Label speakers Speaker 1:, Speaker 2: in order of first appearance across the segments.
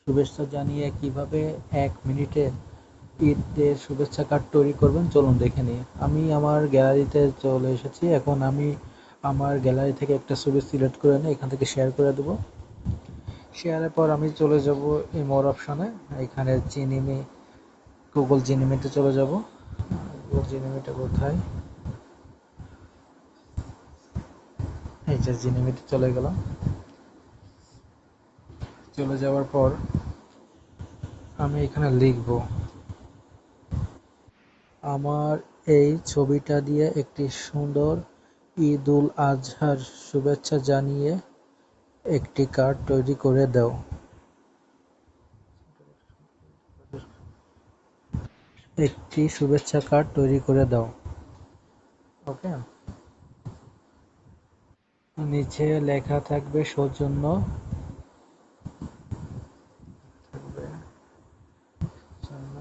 Speaker 1: শুভেচ্ছা জানিয়ে কিভাবে 1 মিনিটে ঈদের শুভেচ্ছা কার্ড তৈরি করবেন চলুন দেখে নিই। আমি আমার গ্যালারিতে চলে এসেছি। এখন আমি আমার গ্যালারি থেকে একটা ছবি সিলেক্ট করে নিয়ে এখান থেকে শেয়ার করে দেবো। শেয়ারের পর আমি চলে যাব এই মোর অপশনে। এখানে জিনিমি, গুগল জিনিমিতে চলে যাব। গুগল জিনিমিটা কোথায়? এই যে জিনিমিতে চলে গেলাম। চলে যাওয়ার পর আমি এখানে লিখব আমার এই ছবিটা দিয়ে একটি সুন্দর ঈদ-উল আজহার শুভেচ্ছা জানিয়ে একটি কার্ড তৈরি করে দাও। একটি শুভেচ্ছা কার্ড তৈরি করে দাও। ওকে, নিচে লেখা থাকবে সৌজন্য থাকবে জন্য।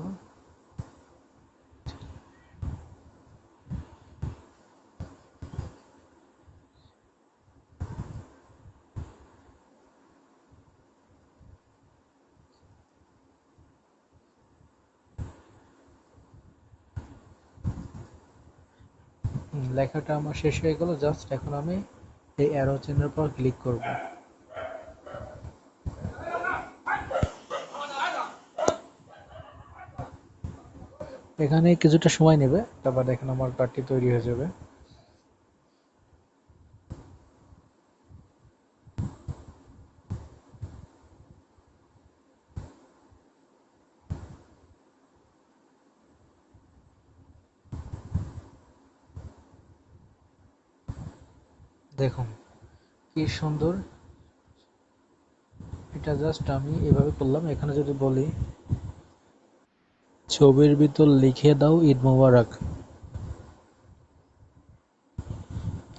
Speaker 1: লেখাটা আমার শেষ হয়ে গেল। জাস্ট এখন আমি এই অ্যারো চিহ্নের উপর ক্লিক করব। এখানে কিছুটা সময় নেবে, তারপর দেখেন আমার কার্ডটি তৈরি হয়ে যাবে। দেখুন কি সুন্দর। এটা জাস্ট আমি এভাবে করলাম। এখানে যদি বলি ছবির ভিতর লিখে দাও ঈদ মোবারক,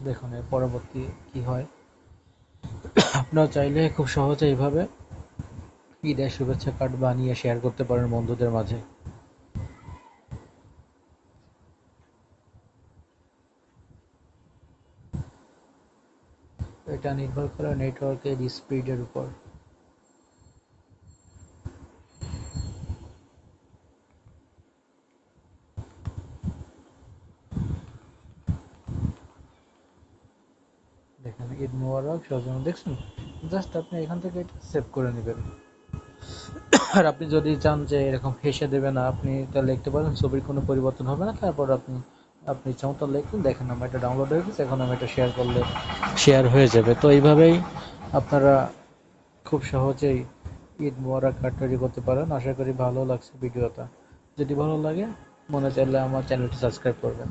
Speaker 1: দেখুন এর পরবর্তী কি হয়। আপনারা চাইলে খুব সহজে এইভাবে ঈদের শুভেচ্ছা কার্ড বানিয়ে শেয়ার করতে পারেন বন্ধুদের মাঝে। এটা নির্ভর করে নেটওয়ার্কের স্পিডের উপর। দেখেন ঈদ মোবারক সৌজন্য, দেখছেন? জাস্ট আপনি এখান থেকে এটা সেভ করে নেবেন। আর আপনি যদি চান যে এরকম হেসে দেবে না, আপনি এটা লিখতে পারেন, ছবির কোনো পরিবর্তন হবে না। তারপর আপনি আপনি ইচ্ছামতো লিখুন। দেখেন আমার এটা ডাউনলোড হয়ে গেছে। এখন আমি এটা শেয়ার করলে শেয়ার হয়ে যাবে। তো এইভাবেই আপনারা খুব সহজেই ঈদ মোবারক কার্ড তৈরি করতে পারেন। আশা করি ভালো লাগছে ভিডিওটা। যদি ভালো লাগে মনে চাইলে আমার চ্যানেলটি সাবস্ক্রাইব করবেন।